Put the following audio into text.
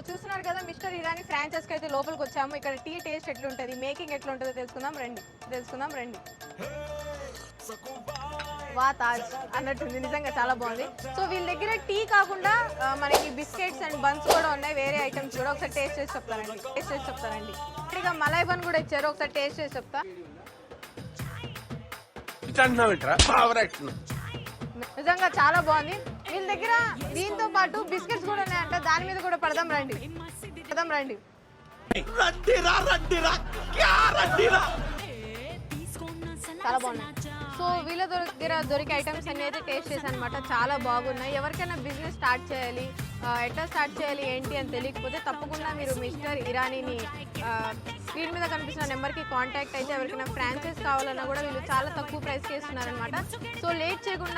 చూస్తున్నారు కదా mister Irani franchise కి అయితే లోపలికి వచ్చాము. ఇక్కడ టీ టేస్ట్ ఎట్లుంటది, మేకింగ్ ఎట్లుంటుందో తెలుసుకుందాం రండి. వా తాజ్ అన్నట్టుంది, నిజంగా చాలా బాగుంది. సో వీళ్ళ దగ్గర టీ కాకుండా మనకి బిస్కెట్స్ అండ్ బన్స్ కూడా ఉన్నాయి, వేరే ఐటమ్స్ కూడా. ఒకసారి టేస్ట్ చేసి చెప్తారండి. ఇక మలై బన్ కూడా ఇచ్చారు, ఒకసారి టేస్ట్ చేసి చెప్తా. నిజంగా చాలా బాగుంది. వీళ్ళ దగ్గర దీంతో పాటు బిస్కెట్స్ కూడా ఉన్నాయంట, దాని మీద కూడా పడదాం రండి. చాలా బాగున్నాయి. సో వీళ్ళ దగ్గర దొరికే ఐటమ్స్ అన్ని అయితే టేస్ట్ చేశాను అనమాట, చాలా బాగున్నాయి. ఎవరికైనా బిజినెస్ స్టార్ట్ చేయాలి, ఎట్లా స్టార్ట్ చేయాలి ఏంటి అని తెలియకపోతే తప్పకుండా మీరు మిస్టర్ ఇరానీని స్క్రీన్ మీద కనిపిస్తున్న నెంబర్కి కాంటాక్ట్ అయితే ఎవరికైనా ఫ్రాంచైజ్ కావాలన్నా కూడా వీళ్ళు చాలా తక్కువ ప్రైస్కి ఇస్తున్నారనమాట. సో లేట్ చేయకుండా